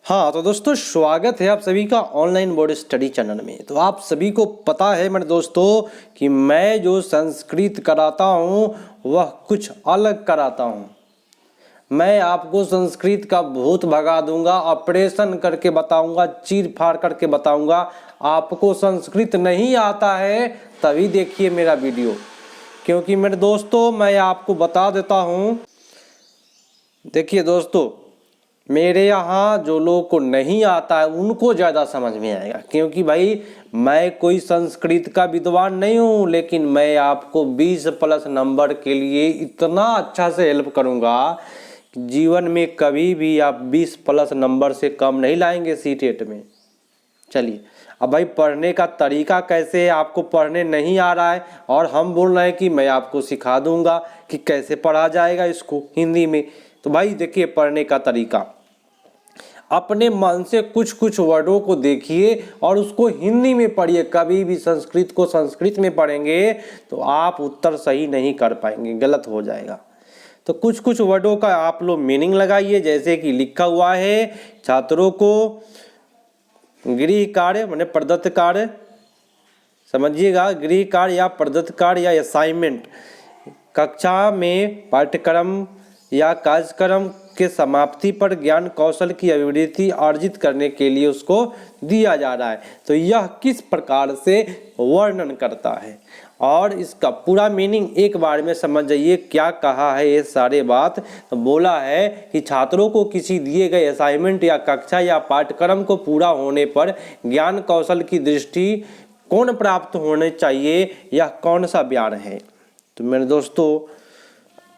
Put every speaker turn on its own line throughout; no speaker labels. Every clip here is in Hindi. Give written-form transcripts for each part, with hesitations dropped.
हाँ तो दोस्तों, स्वागत है आप सभी का ऑनलाइन बोर्ड स्टडी चैनल में। तो आप सभी को पता है मेरे दोस्तों कि मैं जो संस्कृत कराता हूँ वह कुछ अलग कराता हूँ। मैं आपको संस्कृत का भूत भगा दूंगा, ऑपरेशन करके बताऊंगा, चीर फाड़ करके बताऊंगा। आपको संस्कृत नहीं आता है तभी देखिए मेरा वीडियो, क्योंकि मेरे दोस्तों मैं आपको बता देता हूँ। देखिए दोस्तों, मेरे यहाँ जो लोगों को नहीं आता है उनको ज़्यादा समझ में आएगा, क्योंकि भाई मैं कोई संस्कृत का विद्वान नहीं हूँ, लेकिन मैं आपको 20+ नंबर के लिए इतना अच्छा से हेल्प करूँगा कि जीवन में कभी भी आप 20+ नंबर से कम नहीं लाएंगे सीटेट में। चलिए, अब भाई पढ़ने का तरीका कैसे है, आपको पढ़ने नहीं आ रहा है और हम बोल रहे हैं कि मैं आपको सिखा दूंगा कि कैसे पढ़ा जाएगा इसको हिंदी में। तो भाई देखिए, पढ़ने का तरीका, अपने मन से कुछ कुछ वर्डों को देखिए और उसको हिंदी में पढ़िए। कभी भी संस्कृत को संस्कृत में पढ़ेंगे तो आप उत्तर सही नहीं कर पाएंगे, गलत हो जाएगा। तो कुछ कुछ वर्डों का आप लोग मीनिंग लगाइए। जैसे कि लिखा हुआ है, छात्रों को गृह कार्य माने प्रदत्त कार्य, समझिएगा, गृह कार्य या प्रदत्त कार्य या असाइनमेंट कक्षा में पाठ्यक्रम या कार्यक्रम के समाप्ति पर ज्ञान कौशल की अभिवृद्धि अर्जित करने के लिए उसको दिया जा रहा है। तो यह किस प्रकार से वर्णन करता है और इसका पूरा मीनिंग एक बार में समझ जाइए क्या कहा है ये सारे बात। तो बोला है कि छात्रों को किसी दिए गए असाइनमेंट या कक्षा या पाठ्यक्रम को पूरा होने पर ज्ञान कौशल की दृष्टि कौन प्राप्त होने चाहिए, यह कौन सा बयान है। तो मेरे दोस्तों,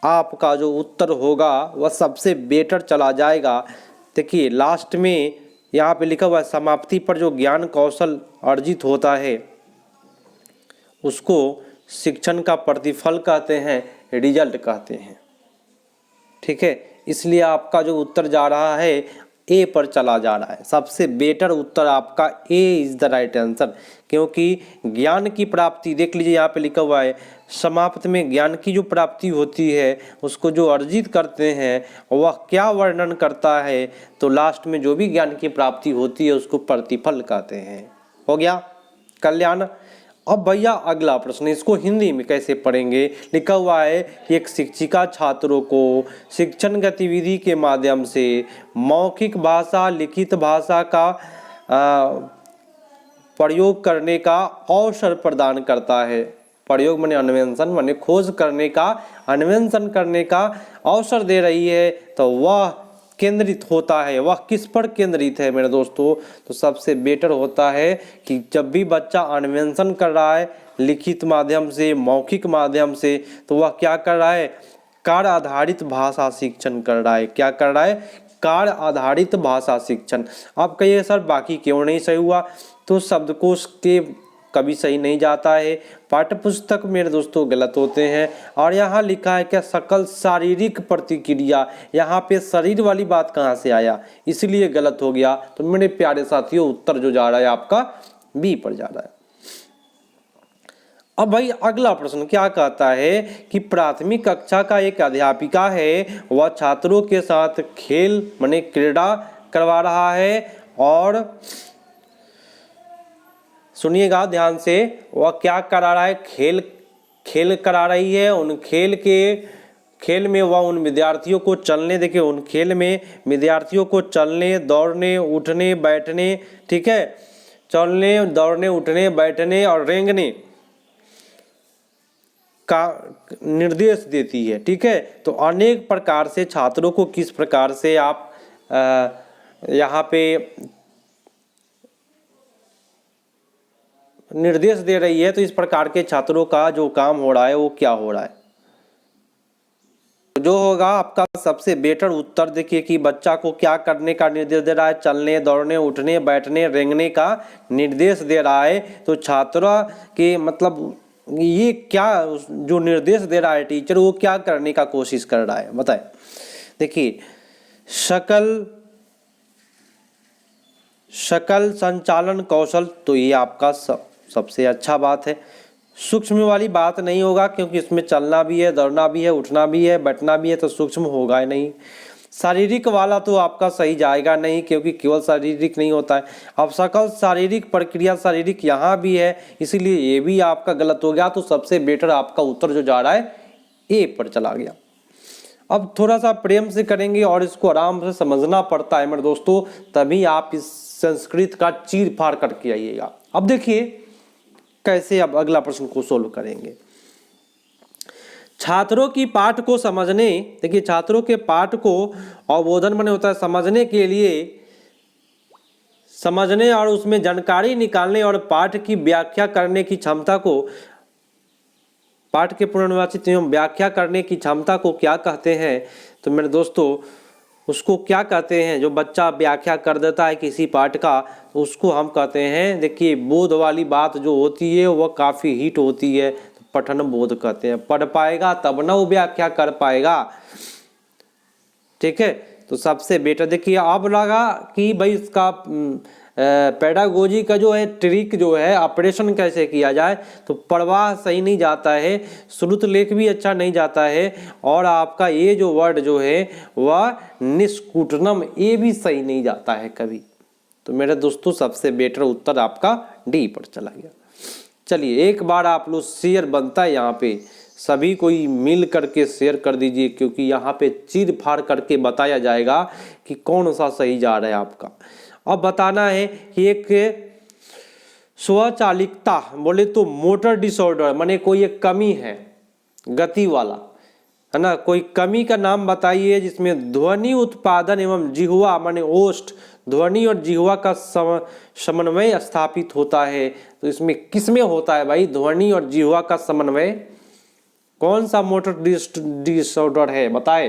आपका जो उत्तर होगा वह सबसे बेटर चला जाएगा। देखिए लास्ट में यहाँ पे लिखा हुआ है, समाप्ति पर जो ज्ञान कौशल अर्जित होता है उसको शिक्षण का प्रतिफल कहते हैं, रिजल्ट कहते हैं। ठीक है, इसलिए आपका जो उत्तर जा रहा है ए पर चला जा रहा है। सबसे बेटर उत्तर आपका ए इज द राइट आंसर, क्योंकि ज्ञान की प्राप्ति देख लीजिए, यहाँ पे लिखा हुआ है समाप्त में ज्ञान की जो प्राप्ति होती है उसको जो अर्जित करते हैं वह क्या वर्णन करता है। तो लास्ट में जो भी ज्ञान की प्राप्ति होती है उसको प्रतिफल कहते हैं। हो गया कल्याण। अब भैया अगला प्रश्न, इसको हिंदी में कैसे पढ़ेंगे। लिखा हुआ है कि एक शिक्षिका छात्रों को शिक्षण गतिविधि के माध्यम से मौखिक भाषा, लिखित भाषा का प्रयोग करने का अवसर प्रदान करता है। प्रयोग माने अन्वेषण, माने खोज करने का, अन्वेषण करने का अवसर दे रही है। तो वह केंद्रित होता है, वह किस पर केंद्रित है मेरे दोस्तों। तो सबसे बेटर होता है कि जब भी बच्चा अन्वेषण कर रहा है लिखित माध्यम से, मौखिक माध्यम से, तो वह क्या कर रहा है, कार्य आधारित भाषा शिक्षण कर रहा है। क्या कर रहा है, कार्य आधारित भाषा शिक्षण। आप कहिए सर बाकी क्यों नहीं सही हुआ। तो शब्दकोश के कभी सही नहीं जाता है, पाठ्य पुस्तक मेरे दोस्तों गलत होते हैं। और यहाँ लिखा है क्या, सकल शारीरिक प्रतिक्रिया, यहाँ पे शरीर वाली बात कहाँ से आया, इसलिए गलत हो गया। तो मेरे प्यारे साथियों, उत्तर जो जा रहा है आपका बी पर जा रहा है। अब भाई अगला प्रश्न क्या कहता है कि प्राथमिक कक्षा का एक अध्यापिका है, वह छात्रों के साथ खेल माने क्रीड़ा करवा रहा है। और सुनिएगा ध्यान से, वह क्या करा रहा है, खेल करा रही है। उन खेल में वह उन विद्यार्थियों को चलने, देखिए उन खेल में विद्यार्थियों को चलने, दौड़ने, उठने, बैठने, ठीक है, चलने, दौड़ने, उठने, बैठने और रेंगने का निर्देश देती है। ठीक है, तो अनेक प्रकार से छात्रों को किस प्रकार से आप यहाँ पे निर्देश दे रही है। तो इस प्रकार के छात्रों का जो काम हो रहा है वो क्या हो रहा है, जो होगा आपका सबसे बेटर उत्तर। देखिए कि बच्चा को क्या करने का निर्देश दे रहा है, चलने, दौड़ने, उठने, बैठने, रेंगने का निर्देश दे रहा है। तो छात्रा के मतलब ये क्या जो निर्देश दे रहा है टीचर, वो क्या करने का कोशिश कर रहा है बताए। देखिए सकल संचालन कौशल, तो ये आपका सबसे अच्छा बात है। सूक्ष्म वाली बात नहीं होगा, क्योंकि इसमें चलना भी है, दौड़ना भी है, उठना भी है, बैठना भी है, तो सूक्ष्म होगा ही नहीं। शारीरिक वाला तो आपका सही जाएगा नहीं, क्योंकि केवल शारीरिक नहीं होता है। अब सकल शारीरिक प्रक्रिया शारीरिक यहाँ भी है, इसीलिए ये भी आपका गलत हो गया। तो सबसे बेटर आपका उत्तर जो जा रहा है ए पर चला गया। अब थोड़ा सा प्रेम से करेंगे और इसको आराम से समझना पड़ता है मेरे दोस्तों, तभी आप इस संस्कृत का चीर फाड़ करके आइएगा। अब देखिए कैसे अब अगला प्रश्न को सोल्व करेंगे। छात्रों की पाठ को समझने, देखिए छात्रों के पाठ को अवबोधन माने होता है समझने के लिए, समझने और उसमें जानकारी निकालने और पाठ की व्याख्या करने की क्षमता को, पाठ के पुनर्वाचित एवं व्याख्या करने की क्षमता को क्या कहते हैं? तो मेरे दोस्तों उसको क्या कहते हैं? जो बच्चा व्याख्या कर देता है किसी पाठ का, उसको हम कहते हैं, देखिए बोध वाली बात जो होती है वह काफ़ी हिट होती है, तो पठन बोध कहते हैं। पढ़ पाएगा तब ना वो व्याख्या कर पाएगा, ठीक है। तो सबसे बेटर देखिए अब लगा कि भाई इसका पेडागोजी का जो है ट्रिक जो है ऑपरेशन कैसे किया जाए, तो प्रवाह सही नहीं जाता है, श्रुत लेख भी अच्छा नहीं जाता है, और आपका ये जो वर्ड जो है वह निष्कुटनम ये भी सही नहीं जाता है कभी। तो मेरे दोस्तों सबसे बेटर उत्तर आपका डी पर चला गया। चलिए एक बार आप लोग शेयर बनता है यहाँ पे, सभी कोई मिल करके शेयर कर दीजिए, क्योंकि यहाँ पे चीर फाड़ करके बताया जाएगा कि कौन सा सही जा रहा है आपका। अब बताना है कि एक स्वचालिकता बोले तो मोटर डिसऑर्डर माने कोई एक कमी है गति वाला, है ना, कोई कमी का नाम बताइए जिसमें ध्वनि उत्पादन एवं जिह्वा माने ओष्ठ, ध्वनि और जिह्वा का समन्वय स्थापित होता है। तो इसमें किसमें होता है भाई ध्वनि और जिह्वा का समन्वय? कौन सा मोटर डिसऑर्डर है बताए?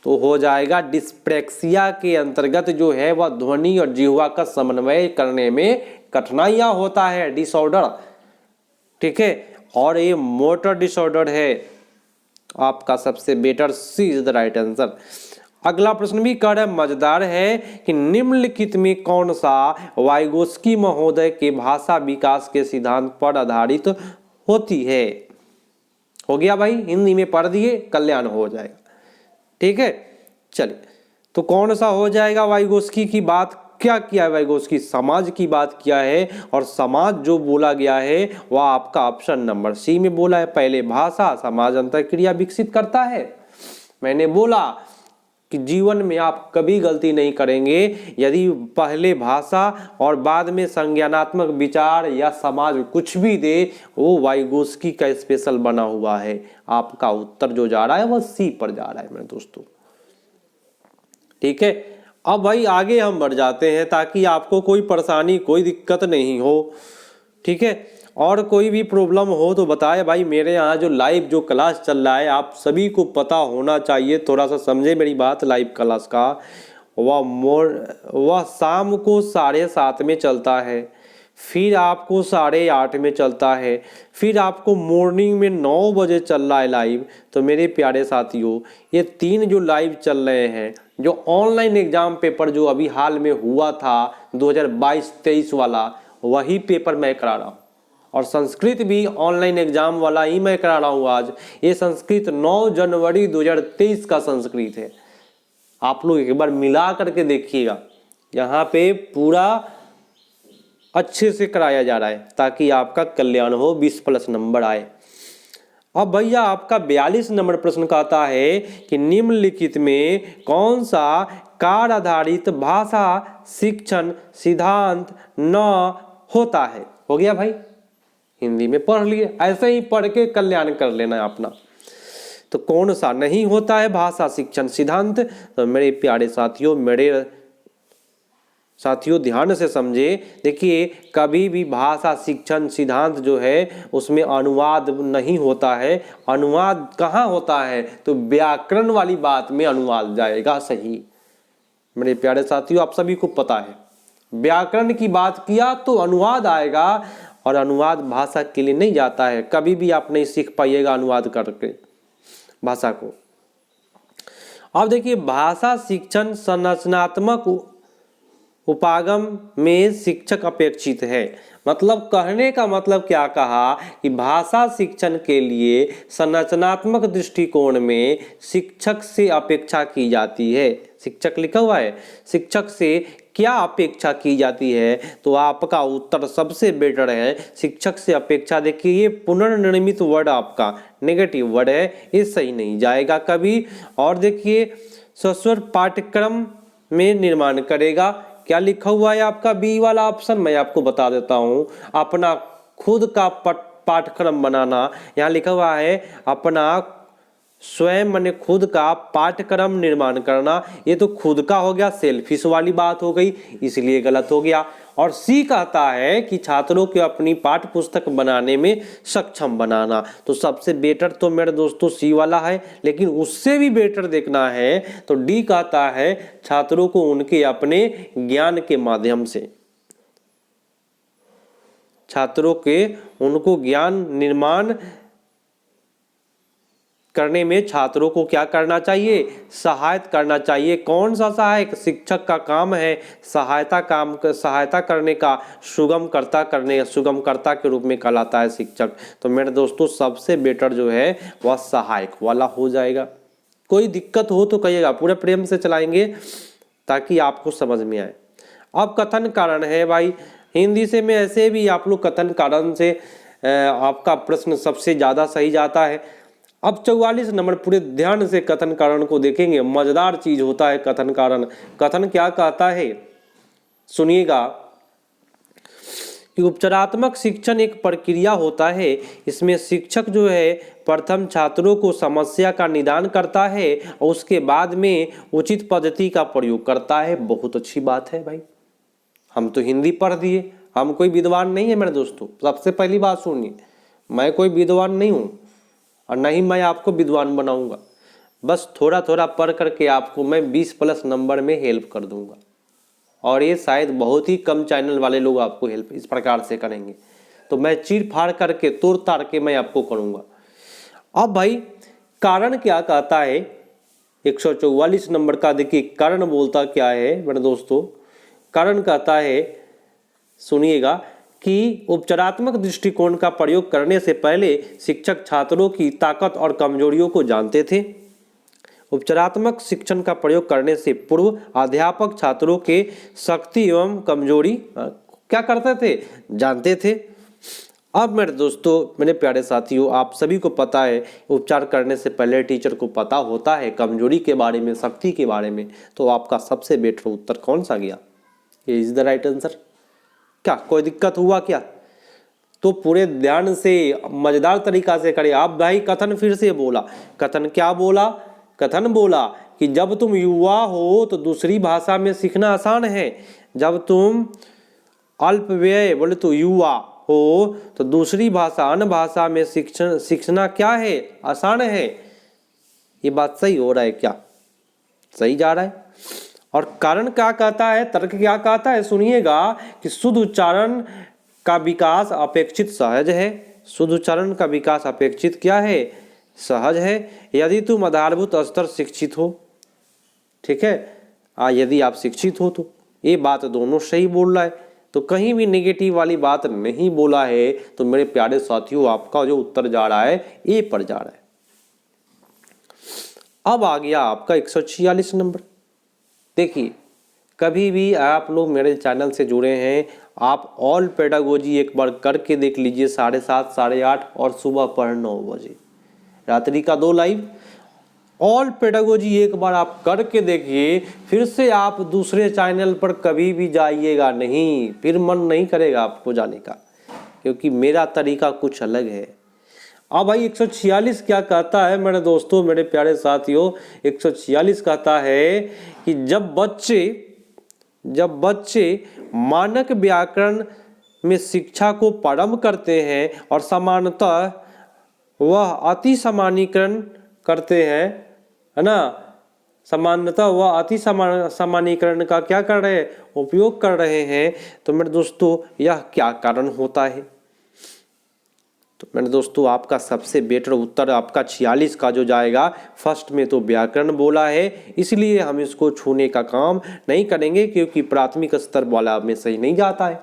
तो हो जाएगा डिस्प्रेक्सिया के अंतर्गत जो है वह ध्वनि और जिह्वा का समन्वय करने में कठिनाइयां होता है, डिसऑर्डर, ठीक है। और ये मोटर डिसऑर्डर है। आपका सबसे better C is the right answer. अगला प्रश्न भी कर मजेदार है कि निम्नलिखित में कौन सा वाइगोस्की महोदय के भाषा विकास के सिद्धांत पर आधारित होती है? हो गया भाई, हिंदी में पढ़ दिए, कल्याण हो जाएगा, ठीक है। चलिए तो कौन सा हो जाएगा? वाइगोस्की की बात क्या किया है? वाइगोस्की समाज की बात किया है, और समाज जो बोला गया है वह आपका ऑप्शन नंबर सी में बोला है। पहले भाषा समाज अंतरक्रिया विकसित करता है। मैंने बोला कि जीवन में आप कभी गलती नहीं करेंगे यदि पहले भाषा और बाद में संज्ञानात्मक विचार या समाज कुछ भी दे, वो वाइगोस्की का स्पेशल बना हुआ है। आपका उत्तर जो जा रहा है वह सी पर जा रहा है मेरे दोस्तों, ठीक है। अब भाई आगे हम बढ़ जाते हैं ताकि आपको कोई परेशानी कोई दिक्कत नहीं हो, ठीक है। और कोई भी प्रॉब्लम हो तो बताए भाई। मेरे यहाँ जो लाइव जो क्लास चल रहा है आप सभी को पता होना चाहिए, थोड़ा सा समझे मेरी बात। लाइव क्लास का वह शाम को 7:30 में चलता है, फिर आपको 8:30 में चलता है, फिर आपको मॉर्निंग में 9 बजे चल रहा है लाइव। तो मेरे प्यारे साथियों ये 3 जो लाइव चल रहे हैं, जो ऑनलाइन एग्जाम पेपर जो अभी हाल में हुआ था 2022-23 वाला, वही पेपर मैं करा रहा हूँ। और संस्कृत भी ऑनलाइन एग्जाम वाला ही मैं करा रहा हूँ आज। ये संस्कृत 9 जनवरी 2023 का संस्कृत है। आप लोग एक बार मिला करके देखिएगा, यहाँ पे पूरा अच्छे से कराया जा रहा है ताकि आपका कल्याण हो, 20+ नंबर आए। अब भैया आपका 42 नंबर प्रश्न कहता है कि निम्नलिखित में कौन सा कार्य आधारित भाषा शिक्षण सिद्धांत न होता है? हो गया भाई, हिंदी में पढ़ लिए, ऐसे ही पढ़ के कल्याण कर लेना है अपना। तो कौन सा नहीं होता है भाषा शिक्षण सिद्धांत? तो मेरे प्यारे साथियों, मेरे साथियों ध्यान से समझे। देखिए कभी भी भाषा शिक्षण सिद्धांत जो है उसमें अनुवाद नहीं होता है। अनुवाद कहाँ होता है? तो व्याकरण वाली बात में अनुवाद जाएगा सही। मेरे प्यारे साथियों आप सभी को पता है, व्याकरण की बात किया तो अनुवाद आएगा, और अनुवाद भाषा के लिए नहीं जाता है। कभी भी आप नहीं सीख पाइएगा अनुवाद करके भाषा को। अब देखिए भाषा शिक्षण संरचनात्मक उपागम में शिक्षक अपेक्षित है। मतलब कहने का मतलब क्या कहा कि भाषा शिक्षण के लिए संरचनात्मक दृष्टिकोण में शिक्षक से अपेक्षा की जाती है। शिक्षक लिखा हुआ है, शिक्षक से क्या अपेक्षा की जाती है, तो आपका उत्तर सबसे बेटर है शिक्षक से अपेक्षा। देखिए ये पुनर्निर्मित वर्ड आपका नेगेटिव वर्ड है, ये सही नहीं जाएगा कभी। और देखिए शाश्वत पाठ्यक्रम में निर्माण करेगा, क्या लिखा हुआ है आपका बी वाला ऑप्शन, मैं आपको बता देता हूं, अपना खुद का पाठ्यक्रम बनाना। यहाँ लिखा हुआ है अपना स्वयं माने खुद का पाठ्यक्रम निर्माण करना, ये तो खुद का हो गया, सेल्फिश वाली बात हो गई, इसलिए गलत हो गया। और सी कहता है कि छात्रों के अपनी पाठ्य पुस्तक बनाने में सक्षम बनाना, तो सबसे बेटर तो मेरे दोस्तों सी वाला है, लेकिन उससे भी बेटर देखना है तो डी कहता है छात्रों को उनके अपने ज्ञान के माध्यम से, छात्रों के उनको ज्ञान निर्माण करने में छात्रों को क्या करना चाहिए, सहायता करना चाहिए। कौन सा सहायक, शिक्षक का काम है सहायता करने का, सुगमकर्ता के रूप में कहलाता है शिक्षक। तो मेरे दोस्तों सबसे बेटर जो है वह सहायक वाला हो जाएगा। कोई दिक्कत हो तो कहिएगा, पूरे प्रेम से चलाएंगे ताकि आपको समझ में आए। अब कथन कारण है भाई, हिंदी से में ऐसे भी आप लोग कथन कारण से आपका प्रश्न सबसे ज्यादा सही जाता है। अब 44 नंबर पूरे ध्यान से कथन कारण को देखेंगे, मजेदार चीज होता है कथन कारण। कथन क्या कहता है सुनिएगा कि उपचारात्मक शिक्षण एक प्रक्रिया होता है, इसमें शिक्षक जो है प्रथम छात्रों को समस्या का निदान करता है और उसके बाद में उचित पद्धति का प्रयोग करता है। बहुत अच्छी बात है भाई, हम तो हिंदी पढ़ दिए, हम कोई विद्वान नहीं है मेरे दोस्तों। सबसे पहली बात सुनिए, मैं कोई विद्वान नहीं हूँ और नहीं मैं आपको विद्वान बनाऊंगा, बस थोड़ा थोड़ा पढ़ करके आपको मैं 20+ नंबर में हेल्प कर दूंगा। और ये शायद बहुत ही कम चैनल वाले लोग आपको हेल्प इस प्रकार से करेंगे, तो मैं चीर फाड़ करके तोड़ ताड़ के मैं आपको करूंगा। अब भाई कारण क्या कहता है 144 नंबर का, देखिए कारण बोलता क्या है मेरे दोस्तों। कारण कहता है सुनिएगा कि उपचारात्मक दृष्टिकोण का प्रयोग करने से पहले शिक्षक छात्रों की ताकत और कमजोरियों को जानते थे। उपचारात्मक शिक्षण का प्रयोग करने से पूर्व अध्यापक छात्रों के शक्ति एवं कमजोरी क्या करते थे, जानते थे। अब मेरे दोस्तों मेरे प्यारे साथियों, आप सभी को पता है उपचार करने से पहले टीचर को पता होता है कमजोरी के बारे में, शक्ति के बारे में। तो आपका सबसे बेटर उत्तर कौन सा गया, ये इज द राइट आंसर। क्या कोई दिक्कत हुआ क्या, तो पूरे ध्यान से मजेदार तरीका से करें। आप भाई कथन फिर से बोला, कथन क्या बोला, कथन बोला कि जब तुम युवा हो तो दूसरी भाषा में सीखना आसान है। जब तुम अल्पवयी बोले तो युवा हो तो दूसरी भाषा अन्य भाषा में सीखना क्या है, आसान है। ये बात सही हो रहा है क्या, सही जा रहा है। और कारण क्या कहता है, तर्क क्या कहता है सुनिएगा कि शुद्ध उच्चारण का विकास अपेक्षित सहज है। शुद्ध उच्चारण का विकास अपेक्षित क्या है, सहज है, यदि तुम आधारभूत स्तर शिक्षित हो। ठीक है, यदि आप शिक्षित हो तो ये बात दोनों सही बोल रहा है, तो कहीं भी नेगेटिव वाली बात नहीं बोला है। तो मेरे प्यारे साथियों आपका जो उत्तर जा रहा है ए पर जा रहा है। अब आ गया आपका 146 नंबर। देखिए कभी भी आप लोग मेरे चैनल से जुड़े हैं, आप ऑल पेडागोजी एक बार करके देख लीजिए, 7:30 8:30 और सुबह पर 9 बजे, रात्रि का 2 लाइव। ऑल पेडागोजी एक बार आप करके देखिए, फिर से आप दूसरे चैनल पर कभी भी जाइएगा नहीं, फिर मन नहीं करेगा आपको जाने का, क्योंकि मेरा तरीका कुछ अलग है। अब भाई 146 क्या कहता है मेरे दोस्तों, मेरे प्यारे साथियों, 146 कहता है कि जब बच्चे मानक व्याकरण में शिक्षा को प्रारंभ करते हैं और सामान्यतः वह अति सामान्यीकरण करते हैं, है ना, सामान्यतः वह अति सामान्यीकरण का क्या कर रहे हैं, उपयोग कर रहे हैं। तो मेरे दोस्तों यह क्या कारण होता है, तो मैंने दोस्तों आपका सबसे बेटर उत्तर आपका 46 का जो जाएगा, फर्स्ट में तो व्याकरण बोला है, इसलिए हम इसको छूने का काम नहीं करेंगे क्योंकि प्राथमिक स्तर वाला में सही नहीं जाता है।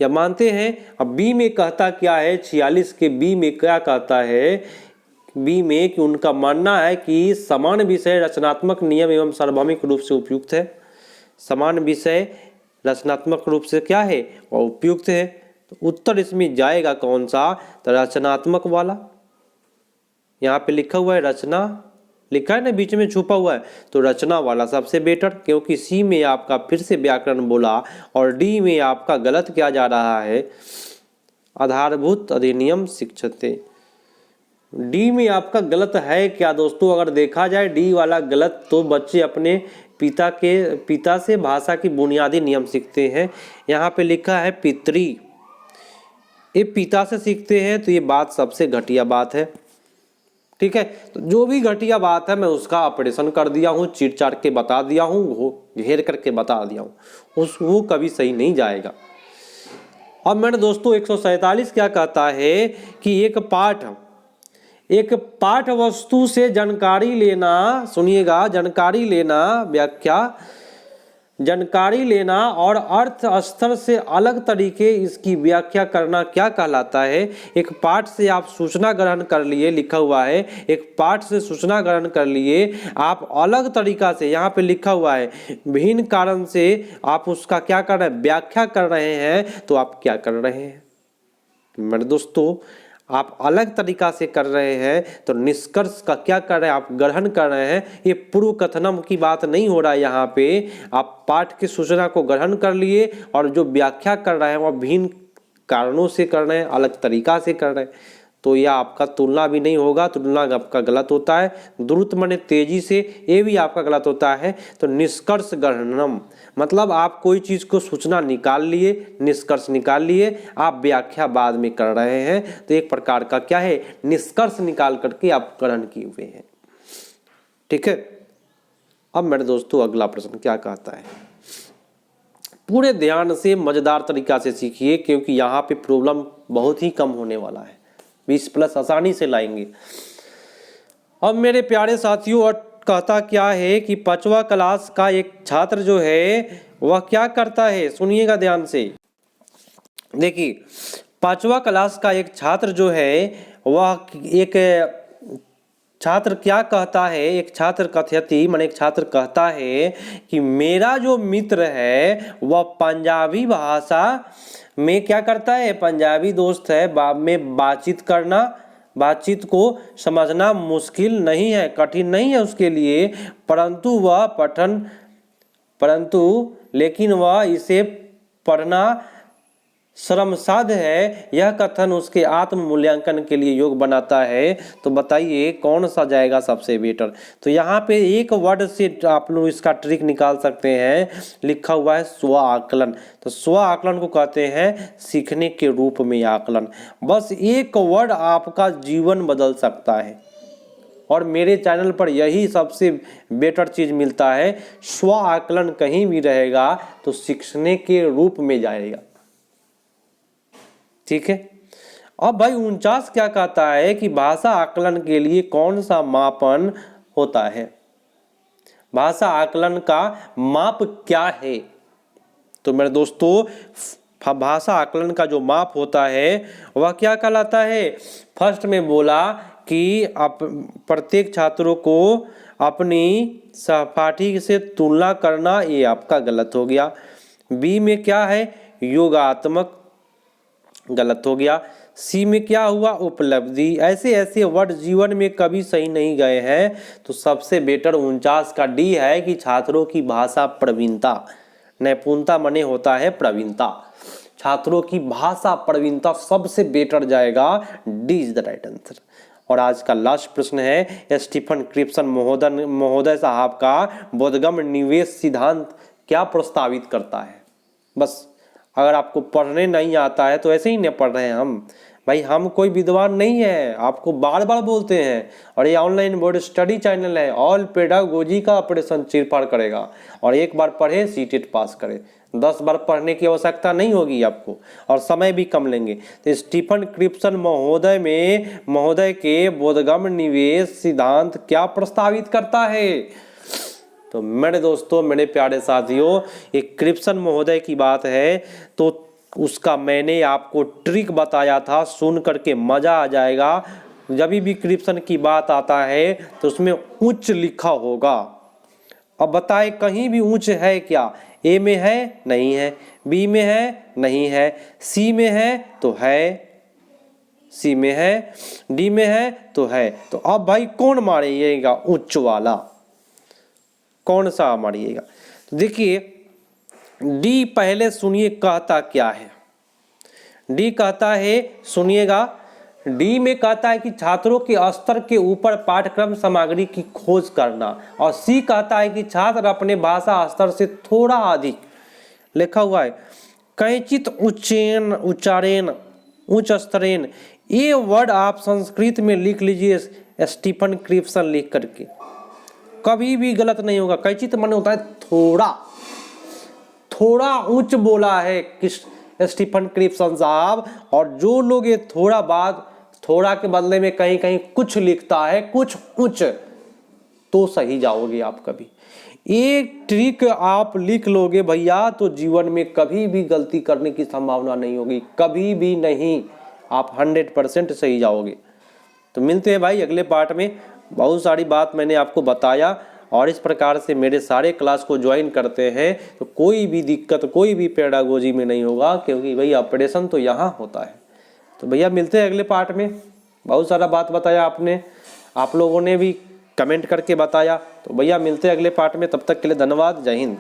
या मानते हैं। अब बी में कहता क्या है, 46 के बी में क्या कहता है, बी में कि उनका मानना है कि समान विषय रचनात्मक नियम एवं सार्वभौमिक रूप से उपयुक्त है। समान विषय रचनात्मक रूप से क्या है, और उपयुक्त है। तो उत्तर इसमें जाएगा कौन सा, तो रचनात्मक वाला। यहाँ पे लिखा हुआ है रचना, लिखा है ना, बीच में छुपा हुआ है, तो रचना वाला सबसे बेटर, क्योंकि सी में आपका फिर से व्याकरण बोला और डी में आपका गलत क्या जा रहा है, आधारभूत अधिनियम शिक्षते। डी में आपका गलत है क्या दोस्तों, अगर देखा जाए डी वाला गलत, तो बच्चे अपने पिता से भाषा की बुनियादी नियम सीखते हैं। यहाँ पे लिखा है पितरी, ये पिता से सीखते हैं, तो ये बात सबसे घटिया बात है। ठीक है, तो जो भी घटिया बात है मैं उसका ऑपरेशन कर दिया हूँ, चीट चाट के बता दिया हूँ, घेर करके बता दिया हूँ, वो कभी सही नहीं जाएगा। अब मैंने दोस्तों 147 क्या कहता है कि एक पाठ वस्तु से जानकारी लेना, सुनिएगा, जानकारी लेना, व्याख्या, जानकारी लेना और अर्थ स्तर से अलग तरीके इसकी व्याख्या करना क्या कहलाता है। एक पाठ से आप सूचना ग्रहण कर लिए, लिखा हुआ है, एक पाठ से सूचना ग्रहण कर लिए, आप अलग तरीका से, यहाँ पे लिखा हुआ है भिन्न कारण से आप उसका क्या कर रहे हैं, व्याख्या कर रहे हैं, तो आप क्या कर रहे हैं मेरे दोस्तों, आप अलग तरीका से कर रहे हैं, तो निष्कर्ष का क्या कर रहे हैं, आप ग्रहण कर रहे हैं। ये पूर्व कथनम की बात नहीं हो रहा है, यहाँ पे आप पाठ की सूचना को ग्रहण कर लिए और जो व्याख्या कर रहे हैं वह भिन्न कारणों से कर रहे हैं, अलग तरीका से कर रहे हैं, तो यह आपका तुलना भी नहीं होगा, तुलना आपका गलत होता है। द्रुत माने तेजी से, ये भी आपका गलत होता है। तो निष्कर्ष ग्रहणम मतलब आप कोई चीज को सूचना निकाल लिए, निष्कर्ष निकाल लिए, आप व्याख्या बाद में कर रहे हैं, तो एक प्रकार का क्या है, निष्कर्ष निकाल करके आप ग्रहण किए हुए हैं। ठीक है, अब मेरे दोस्तों अगला प्रश्न क्या कहता है, पूरे ध्यान से मजेदार तरीका से सीखिए क्योंकि यहाँ पे प्रॉब्लम बहुत ही कम होने वाला है, 20+ आसानी से लाएंगे। अब मेरे प्यारे साथियों, और कहता क्या है कि 5वां क्लास का एक छात्र जो है वह क्या करता है, सुनिएगा ध्यान से। देखिए 5वां क्लास का एक छात्र जो है वह एक छात्र क्या कहता है, एक छात्र कथयति माने एक छात्र कहता है कि मेरा जो मित्र है वह पंजाबी भाषा में क्या करता है, पंजाबी दोस्त है, में बातचीत को समझना मुश्किल नहीं है, कठिन नहीं है उसके लिए, लेकिन वह इसे पढ़ना शर्मसाद है। यह कथन उसके आत्म मूल्यांकन के लिए योग्य बनाता है। तो बताइए कौन सा जाएगा सबसे बेटर। तो यहाँ पे एक वर्ड से आप लोग इसका ट्रिक निकाल सकते हैं, लिखा हुआ है स्व आकलन। तो स्व आकलन को कहते हैं सीखने के रूप में आकलन। बस एक वर्ड आपका जीवन बदल सकता है और मेरे चैनल पर यही सबसे बेटर चीज मिलता है। स्व आकलन कहीं भी रहेगा तो सीखने के रूप में जाएगा। ठीक है, अब भाई 49 क्या कहता है कि भाषा आकलन के लिए कौन सा मापन होता है, भाषा आकलन का माप क्या है। तो मेरे दोस्तों भाषा आकलन का जो माप होता है वह क्या कहलाता है। फर्स्ट में बोला कि प्रत्येक छात्रों को अपनी सहपाठी से तुलना करना, ये आपका गलत हो गया। बी में क्या है, योगात्मक, गलत हो गया। सी में क्या हुआ, उपलब्धि। ऐसे वर्ड जीवन में कभी सही नहीं गए हैं। तो सबसे बेटर 49 का डी है कि छात्रों की भाषा प्रवीणता, नैपुणता माने होता है प्रवीणता, छात्रों की भाषा प्रवीणता सबसे बेटर जाएगा। D is the right answer. और आज का लास्ट प्रश्न है स्टीफन क्रिप्सन महोदय साहब का बोधगम्य निवेश सिद्धांत क्या प्रस्तावित करता है। बस अगर आपको पढ़ने नहीं आता है तो ऐसे ही नहीं पढ़ रहे हैं हम, भाई हम कोई विद्वान नहीं है, आपको बार बार बोलते हैं। और ये ऑनलाइन बोर्ड स्टडी चैनल है, ऑल पेडागोजी का ऑपरेशन चीरफाड़ करेगा। और एक बार पढ़े सीटेट पास करे, 10 बार पढ़ने की आवश्यकता नहीं होगी आपको, और समय भी कम लेंगे। तो स्टीफन क्रिप्सन महोदय के बोधगम्य निवेश सिद्धांत क्या प्रस्तावित करता है? तो मेरे दोस्तों, मेरे प्यारे साथियों, एक क्रिप्सन महोदय की बात है, तो उसका मैंने आपको ट्रिक बताया था, सुन करके मजा आ जाएगा। जब भी क्रिप्सन की बात आता है तो उसमें उच्च लिखा होगा। अब बताए कहीं भी उच्च है क्या? ए में है? नहीं है। बी में है? नहीं है। सी में है? तो है। सी में है। डी में है? तो है। तो अब भाई कौन मारिएगा उच्च वाला? कौन सा मारिएगा? तो देखिए, डी पहले सुनिए कहता क्या है। डी कहता है, सुनिएगा, डी में कहता है कि छात्रों के स्तर के ऊपर पाठ्यक्रम सामग्री की खोज करना। और सी कहता है कि छात्र अपने भाषा स्तर से थोड़ा अधिक, लिखा हुआ है कैचित उच्चेन उच्चारेण उच्च स्तरेण। ये वर्ड आप संस्कृत में लिख लीजिए स्टीफन क्रिप्सन लिख करके, कभी भी गलत नहीं होगा। कैचित माने होता है थोड़ा, थोड़ा उच्च बोला है किस स्टीफन क्रिप्सन साहब। और जो लोग ये थोड़ा बात, थोड़ा के बदले में कहीं कहीं कुछ लिखता है, कुछ उच्च, तो सही जाओगे आप कभी। एक ट्रिक आप लिख लोगे भैया, तो जीवन में कभी भी गलती करने की संभावना नहीं होगी, कभी भी नहीं, आप 100% सही जाओगे। तो मिलते हैं भाई अगले पार्ट में। बहुत सारी बात मैंने आपको बताया, और इस प्रकार से मेरे सारे क्लास को ज्वाइन करते हैं तो कोई भी दिक्कत, कोई भी पेडागोजी में नहीं होगा, क्योंकि भाई ऑपरेशन तो यहाँ होता है। तो भैया मिलते हैं अगले पार्ट में। बहुत सारा बात बताया आपने, आप लोगों ने भी कमेंट करके बताया। तो भैया मिलते हैं अगले पार्ट में, तब तक के लिए धन्यवाद, जय हिंद।